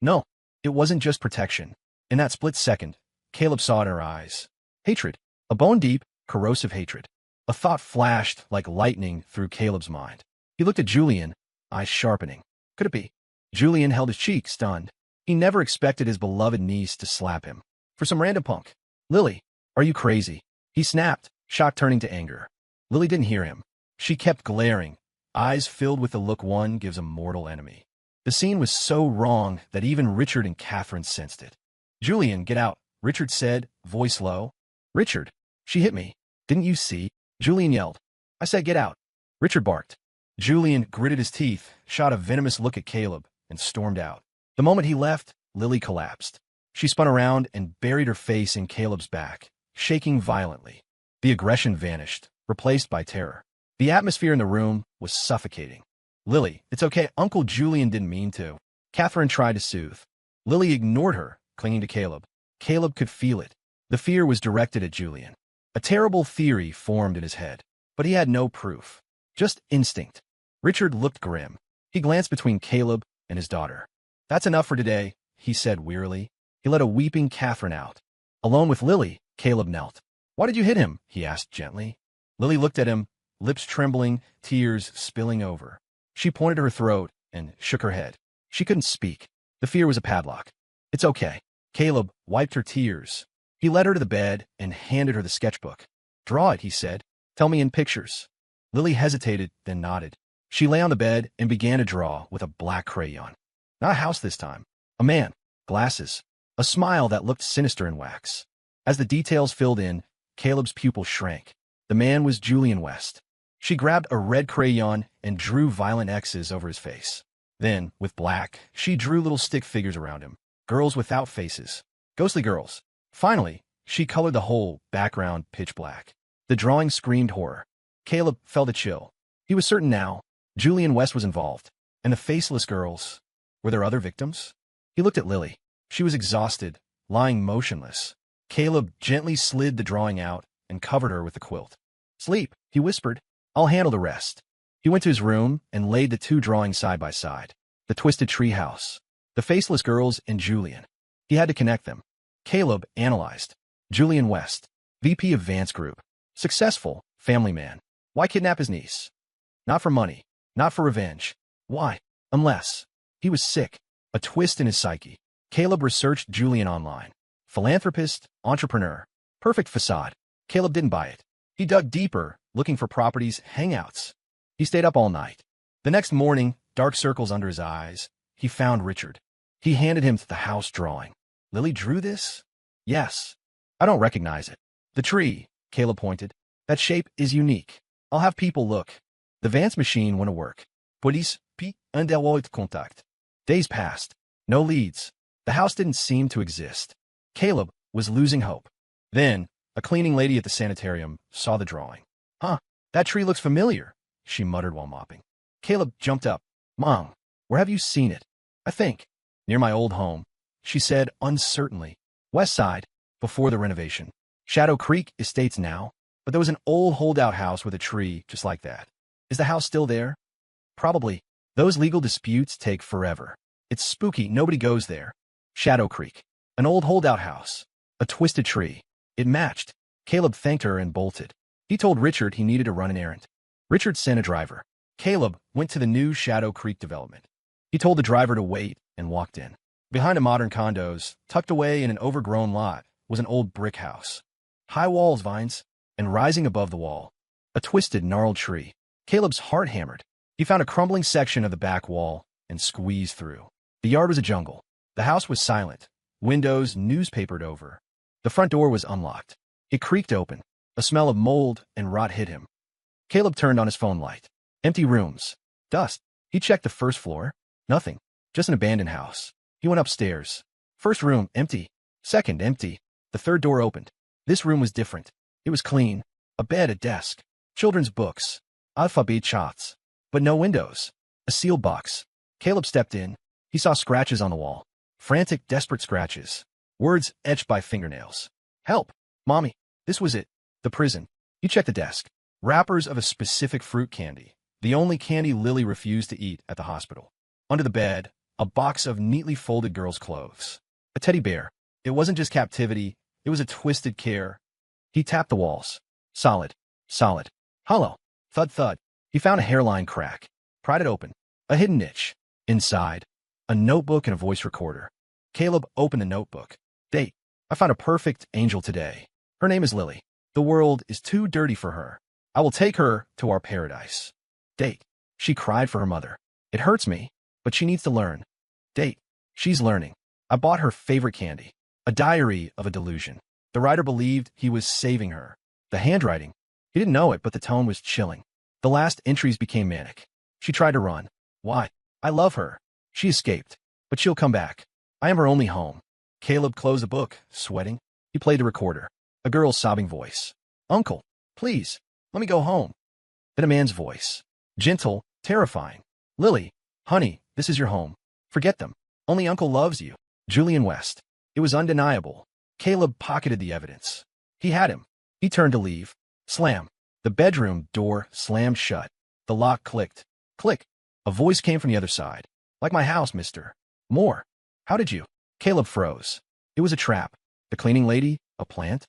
No, it wasn't just protection. In that split second, Caleb saw in her eyes. Hatred. A bone-deep, corrosive hatred. A thought flashed like lightning through Caleb's mind. He looked at Julian, eyes sharpening. Could it be? Julian held his cheek, stunned. He never expected his beloved niece to slap him. For some random punk. Lily, are you crazy? He snapped, shock turning to anger. Lily didn't hear him. She kept glaring, eyes filled with the look one gives a mortal enemy. The scene was so wrong that even Richard and Catherine sensed it. Julian, get out, Richard said, voice low. Richard, she hit me. Didn't you see? Julian yelled. I said get out. Richard barked. Julian gritted his teeth, shot a venomous look at Caleb, and stormed out. The moment he left, Lily collapsed. She spun around and buried her face in Caleb's back, shaking violently. The aggression vanished, replaced by terror. The atmosphere in the room was suffocating. Lily, it's okay. Uncle Julian didn't mean to. Catherine tried to soothe. Lily ignored her, clinging to Caleb. Caleb could feel it. The fear was directed at Julian. A terrible theory formed in his head, but he had no proof. Just instinct. Richard looked grim. He glanced between Caleb and his daughter. That's enough for today, he said wearily. He let a weeping Catherine out. Alone with Lily, Caleb knelt. Why did you hit him? He asked gently. Lily looked at him, lips trembling, tears spilling over. She pointed to her throat and shook her head. She couldn't speak. The fear was a padlock. It's okay. Caleb wiped her tears. He led her to the bed and handed her the sketchbook. Draw it, he said. Tell me in pictures. Lily hesitated, then nodded. She lay on the bed and began to draw with a black crayon. Not a house this time. A man. Glasses. A smile that looked sinister in wax. As the details filled in, Caleb's pupil shrank. The man was Julian West. She grabbed a red crayon and drew violent X's over his face. Then, with black, she drew little stick figures around him. Girls without faces. Ghostly girls. Finally, she colored the whole background pitch black. The drawing screamed horror. Caleb felt a chill. He was certain now Julian West was involved. And the faceless girls, were there other victims? He looked at Lily. She was exhausted, lying motionless. Caleb gently slid the drawing out and covered her with the quilt. Sleep, he whispered. I'll handle the rest. He went to his room and laid the two drawings side by side. The twisted treehouse. The faceless girls and Julian. He had to connect them. Caleb analyzed. Julian West, VP of Vance Group. Successful, family man. Why kidnap his niece? Not for money. Not for revenge. Why? Unless he was sick. A twist in his psyche. Caleb researched Julian online. Philanthropist, entrepreneur. Perfect facade. Caleb didn't buy it. He dug deeper, looking for properties, hangouts. He stayed up all night. The next morning, dark circles under his eyes, he found Richard. He handed him the house drawing. Lily drew this? Yes. I don't recognize it. The tree, Caleb pointed. That shape is unique. I'll have people look. The Vance machine went to work. Police, P. Underwood contact. Days passed. No leads. The house didn't seem to exist. Caleb was losing hope. Then, a cleaning lady at the sanitarium saw the drawing. Huh, that tree looks familiar, she muttered while mopping. Caleb jumped up. Mom, where have you seen it? I think. Near my old home, she said uncertainly. West Side, before the renovation. Shadow Creek Estates now, but there was an old holdout house with a tree just like that. Is the house still there? Probably. Those legal disputes take forever. It's spooky, nobody goes there. Shadow Creek. An old holdout house. A twisted tree. It matched. Caleb thanked her and bolted. He told Richard he needed to run an errand. Richard sent a driver. Caleb went to the new Shadow Creek development. He told the driver to wait and walked in. Behind a modern condos, tucked away in an overgrown lot, was an old brick house. High walls, vines, and rising above the wall, a twisted, gnarled tree. Caleb's heart hammered. He found a crumbling section of the back wall and squeezed through. The yard was a jungle. The house was silent, windows newspapered over. The front door was unlocked. It creaked open. A smell of mold and rot hit him. Caleb turned on his phone light. Empty rooms. Dust. He checked the first floor. Nothing. Just an abandoned house. He went upstairs. First room, empty. Second, empty. The third door opened. This room was different. It was clean. A bed, a desk. Children's books. Alphabet charts. But no windows. A sealed box. Caleb stepped in. He saw scratches on the wall. Frantic, desperate scratches. Words etched by fingernails. Help. Mommy. This was it. The prison. He checked the desk. Wrappers of a specific fruit candy. The only candy Lily refused to eat at the hospital. Under the bed, a box of neatly folded girls' clothes. A teddy bear. It wasn't just captivity. It was a twisted care. He tapped the walls. Solid. Solid. Hollow. Thud thud. He found a hairline crack. Pried it open. A hidden niche. Inside, a notebook and a voice recorder. Caleb opened the notebook. Date. I found a perfect angel today. Her name is Lily. The world is too dirty for her. I will take her to our paradise. Date. She cried for her mother. It hurts me, but she needs to learn. Date. She's learning. I bought her favorite candy. A diary of a delusion. The writer believed he was saving her. The handwriting. He didn't know it, but the tone was chilling. The last entries became manic. She tried to run. Why? I love her. She escaped. But she'll come back. I am her only home. Caleb closed the book, sweating. He played the recorder. A girl's sobbing voice. Uncle, please, let me go home. Then a man's voice. Gentle, terrifying. Lily, honey, this is your home. Forget them. Only Uncle loves you. Julian West. It was undeniable. Caleb pocketed the evidence. He had him. He turned to leave. Slam. The bedroom door slammed shut. The lock clicked. Click. A voice came from the other side. Like my house, mister. More. How did you? Caleb froze. It was a trap. The cleaning lady? A plant?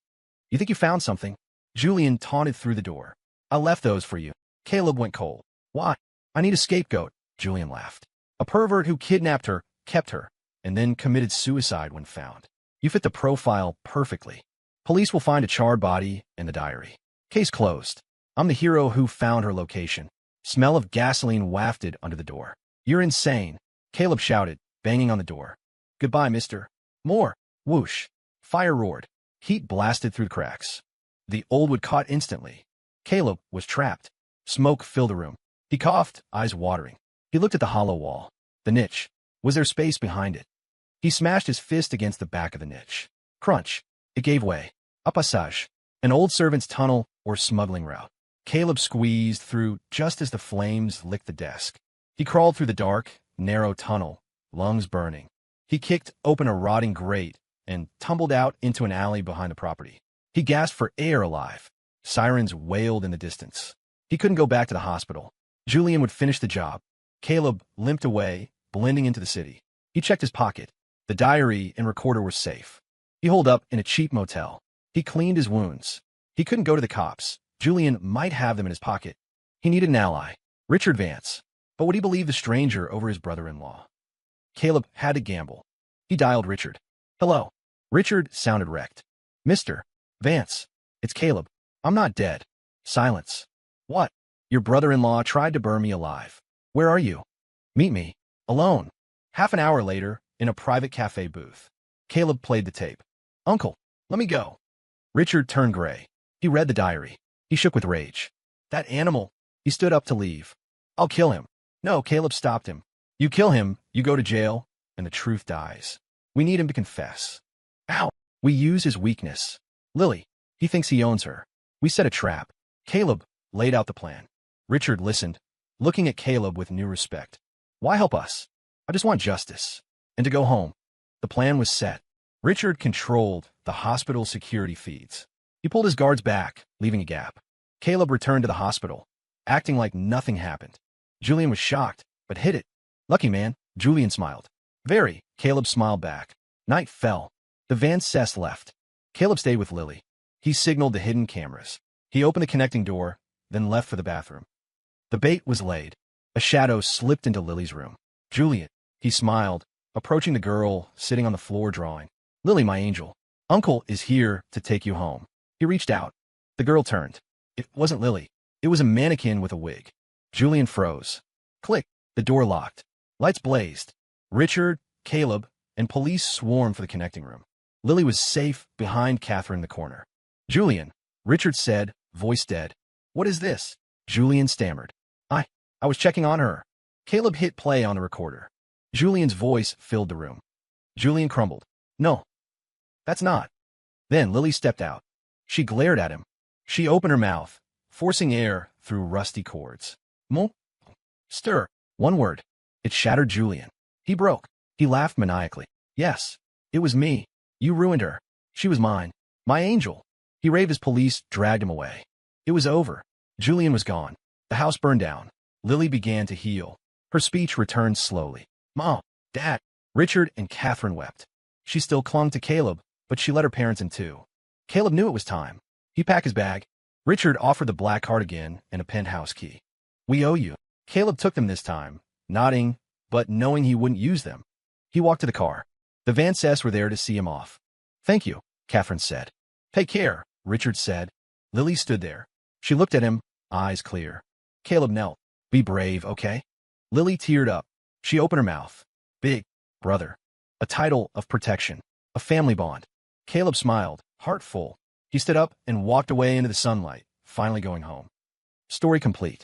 You think you found something? Julian taunted through the door. I left those for you. Caleb went cold. Why? I need a scapegoat. Julian laughed. A pervert who kidnapped her, kept her, and then committed suicide when found. You fit the profile perfectly. Police will find a charred body in the diary. Case closed. I'm the hero who found her location. Smell of gasoline wafted under the door. You're insane. Caleb shouted, banging on the door. Goodbye, mister. More. Whoosh. Fire roared. Heat blasted through the cracks. The old wood caught instantly. Caleb was trapped. Smoke filled the room. He coughed, eyes watering. He looked at the hollow wall. The niche. Was there space behind it? He smashed his fist against the back of the niche. Crunch. It gave way. A passage. An old servant's tunnel or smuggling route. Caleb squeezed through just as the flames licked the desk. He crawled through the dark, narrow tunnel, lungs burning. He kicked open a rotting grate and tumbled out into an alley behind the property. He gasped for air alive. Sirens wailed in the distance. He couldn't go back to the hospital. Julian would finish the job. Caleb limped away, blending into the city. He checked his pocket. The diary and recorder were safe. He holed up in a cheap motel. He cleaned his wounds. He couldn't go to the cops. Julian might have them in his pocket. He needed an ally. Richard Vance. But would he believe the stranger over his brother-in-law? Caleb had to gamble. He dialed Richard. Hello. Richard sounded wrecked. Mr. Vance. It's Caleb. I'm not dead. Silence. What? Your brother-in-law tried to burn me alive. Where are you? Meet me. Alone. Half an hour later, in a private cafe booth. Caleb played the tape. Uncle, let me go. Richard turned gray. He read the diary. He shook with rage. That animal. He stood up to leave. I'll kill him. No, Caleb stopped him. You kill him, you go to jail, and the truth dies. We need him to confess. Ow. We use his weakness. Lily. He thinks he owns her. We set a trap. Caleb laid out the plan. Richard listened, looking at Caleb with new respect. Why help us? I just want justice. And to go home. The plan was set. Richard controlled the hospital security feeds. He pulled his guards back, leaving a gap. Caleb returned to the hospital, acting like nothing happened. Julian was shocked, but hid it. Lucky man, Julian smiled. Very, Caleb smiled back. Night fell. The Van Cess left. Caleb stayed with Lily. He signaled the hidden cameras. He opened the connecting door, then left for the bathroom. The bait was laid. A shadow slipped into Lily's room. Julian, he smiled, approaching the girl sitting on the floor drawing. Lily, my angel. Uncle is here to take you home. He reached out. The girl turned. It wasn't Lily. It was a mannequin with a wig. Julian froze. Click. The door locked. Lights blazed. Richard, Caleb, and police swarmed for the connecting room. Lily was safe behind Catherine in the corner. Julian, Richard said, voice dead. What is this? Julian stammered. I was checking on her. Caleb hit play on the recorder. Julian's voice filled the room. Julian crumbled. No. That's not. Then Lily stepped out. She glared at him. She opened her mouth, forcing air through rusty cords. Mo? Stir. One word. It shattered Julian. He broke. He laughed maniacally. Yes. It was me. You ruined her. She was mine. My angel. He raved as police dragged him away. It was over. Julian was gone. The house burned down. Lily began to heal. Her speech returned slowly. Mom, Dad. Richard and Catherine wept. She still clung to Caleb, but she let her parents in too. Caleb knew it was time. He packed his bag. Richard offered the black cardigan and a penthouse key. We owe you. Caleb took them this time, nodding, but knowing he wouldn't use them. He walked to the car. The Van Cess were there to see him off. Thank you, Catherine said. Take care, Richard said. Lily stood there. She looked at him, eyes clear. Caleb knelt. Be brave, okay? Lily teared up. She opened her mouth. Big brother. A title of protection. A family bond. Caleb smiled, heart full. He stood up and walked away into the sunlight, finally going home. Story complete.